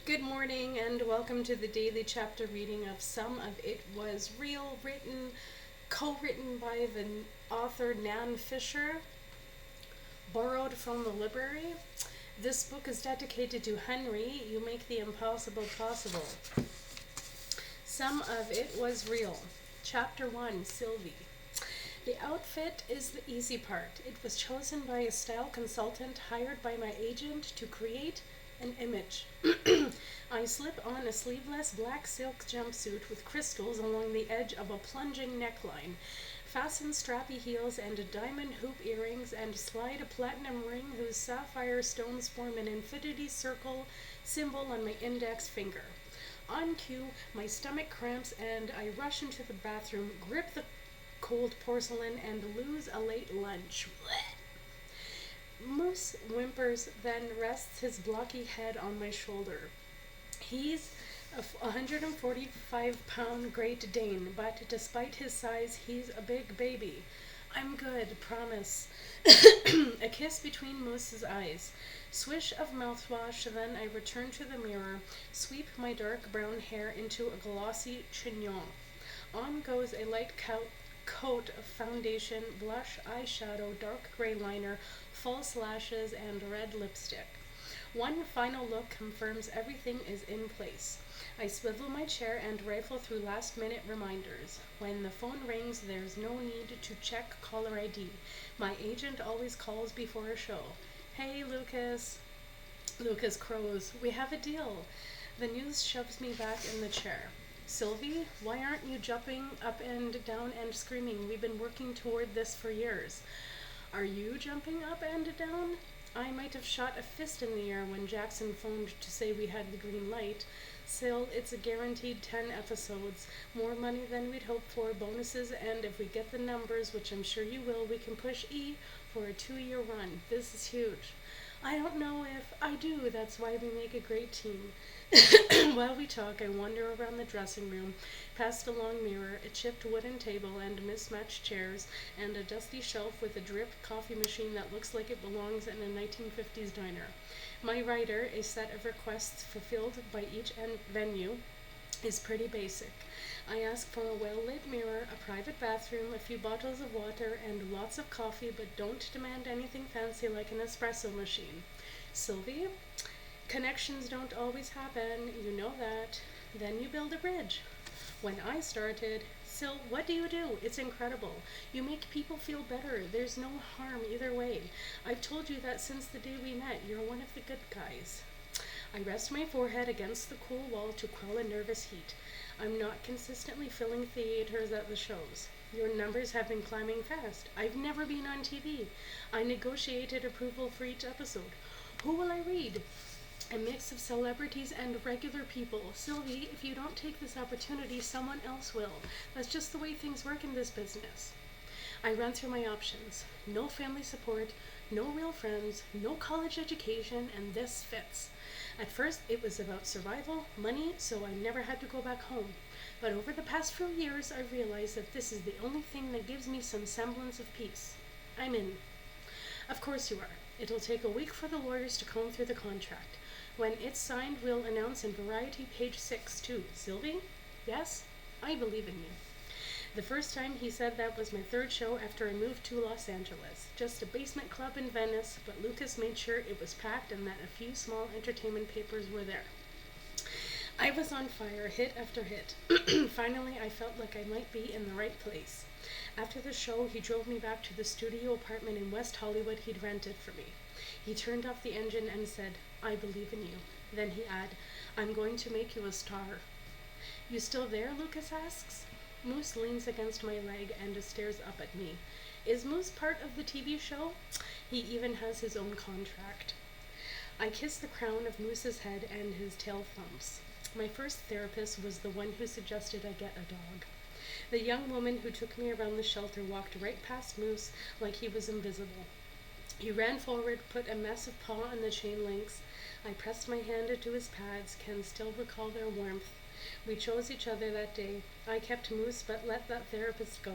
Good morning and welcome to the daily chapter reading of Some of It Was Real, co-written by the author Nan Fisher, borrowed from the library. This book is dedicated to Henry. You make the impossible possible. Some of It Was Real. Chapter 1, Sylvie. The outfit is the easy part. It was chosen by a style consultant hired by my agent to create an image. I slip on a sleeveless black silk jumpsuit with crystals along the edge of a plunging neckline, fasten strappy heels and diamond hoop earrings, and slide a platinum ring whose sapphire stones form an infinity circle symbol on my index finger. On cue, my stomach cramps and I rush into the bathroom, grip the cold porcelain, and lose a late lunch. Moose whimpers, then rests his blocky head on my shoulder. He's a 145-pound Great Dane, but despite his size, he's a big baby. I'm good, promise. A kiss between Moose's eyes. Swish of mouthwash, then I return to the mirror, sweep my dark brown hair into a glossy chignon. On goes a light coat of foundation, blush, eyeshadow, dark gray liner, false lashes, and red lipstick. One final look confirms everything is in place. I swivel my chair and rifle through last-minute reminders. When the phone rings, there's no need to check caller ID. My agent always calls before a show. Hey, Lucas. Lucas crows. We have a deal. The news shoves me back in the chair. Sylvie, why aren't you jumping up and down and screaming? We've been working toward this for years. Are you jumping up and down? I might have shot a fist in the air when Jackson phoned to say we had the green light. Still, it's a guaranteed 10 episodes, more money than we'd hoped for, bonuses, and if we get the numbers, which I'm sure you will, we can push E for a 2-year run. This is huge. I don't know if I do. That's why we make a great team. While we talk, I wander around the dressing room, past a long mirror, a chipped wooden table and mismatched chairs, and a dusty shelf with a drip coffee machine that looks like it belongs in a 1950s diner. My rider, a set of requests fulfilled by each venue, is pretty basic. I ask for a well-lit mirror, a private bathroom, a few bottles of water, and lots of coffee, but don't demand anything fancy like an espresso machine. Sylvie? Connections don't always happen, you know that. Then you build a bridge. When I started, Syl, what do? It's incredible. You make people feel better. There's no harm either way. I've told you that since the day we met. You're one of the good guys. I rest my forehead against the cool wall to quell a nervous heat. I'm not consistently filling theaters at the shows. Your numbers have been climbing fast. I've never been on TV. I negotiated approval for each episode. Who will I read? A mix of celebrities and regular people. Sylvie, if you don't take this opportunity, someone else will. That's just the way things work in this business. I run through my options. No family support, no real friends, no college education, and this fits. At first, it was about survival, money, so I never had to go back home. But over the past few years, I realized that this is the only thing that gives me some semblance of peace. I'm in. Of course you are. It'll take a week for the lawyers to comb through the contract. When it's signed, we'll announce in Variety page 6 too. Sylvie? Yes? I believe in you. The first time he said that was my third show after I moved to Los Angeles. Just a basement club in Venice, but Lucas made sure it was packed and that a few small entertainment papers were there. I was on fire, hit after hit. Finally, I felt like I might be in the right place. After the show, he drove me back to the studio apartment in West Hollywood he'd rented for me. He turned off the engine and said, I believe in you. Then he added, I'm going to make you a star. You still there? Lucas asks. Moose leans against my leg and stares up at me. Is Moose part of the TV show? He even has his own contract. I kiss the crown of Moose's head and his tail thumps. My first therapist was the one who suggested I get a dog. The young woman who took me around the shelter walked right past Moose like he was invisible. He ran forward, put a massive paw on the chain links. I pressed my hand into his pads, can still recall their warmth. We chose each other that day. I kept Moose, but let that therapist go.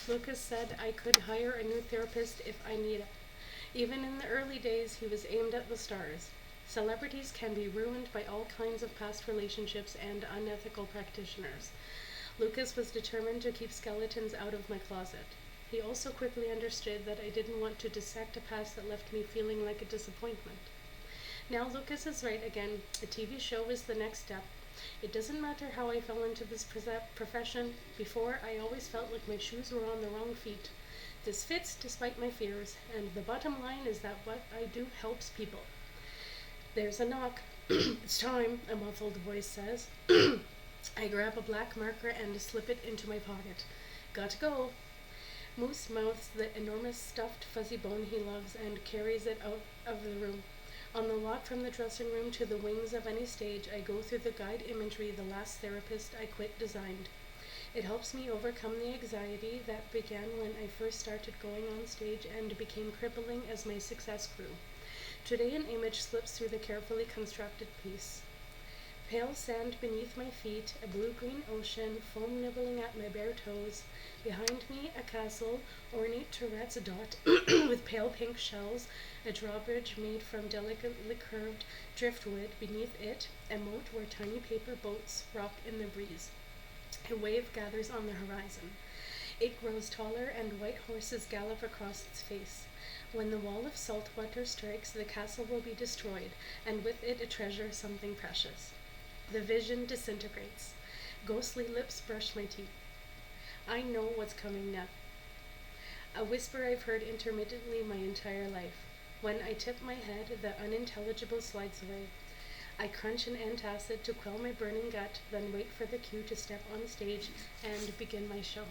Lucas said I could hire a new therapist if I needed. Even in the early days, he was aimed at the stars. Celebrities can be ruined by all kinds of past relationships and unethical practitioners. Lucas was determined to keep skeletons out of my closet. He also quickly understood that I didn't want to dissect a past that left me feeling like a disappointment. Now Lucas is right again. A TV show is the next step. It doesn't matter how I fell into this profession. Before, I always felt like my shoes were on the wrong feet. This fits despite my fears, and the bottom line is that what I do helps people. There's a knock. It's time, a muffled voice says. I grab a black marker and slip it into my pocket. Gotta go. Moose mouths the enormous stuffed fuzzy bone he loves and carries it out of the room. On the walk from the dressing room to the wings of any stage, I go through the guide imagery the last therapist I quit designed. It helps me overcome the anxiety that began when I first started going on stage and became crippling as my success grew. Today an image slips through the carefully constructed piece. Pale sand beneath my feet, a blue-green ocean, foam nibbling at my bare toes. Behind me, a castle, ornate turrets dot with pale pink shells, a drawbridge made from delicately curved driftwood. Beneath it, a moat where tiny paper boats rock in the breeze. A wave gathers on the horizon. It grows taller, and white horses gallop across its face. When the wall of salt water strikes, the castle will be destroyed, and with it a treasure, something precious. The vision disintegrates. Ghostly lips brush my teeth. I know what's coming next. A whisper I've heard intermittently my entire life. When I tip my head, the unintelligible slides away. I crunch an antacid to quell my burning gut, then wait for the cue to step on stage and begin my show.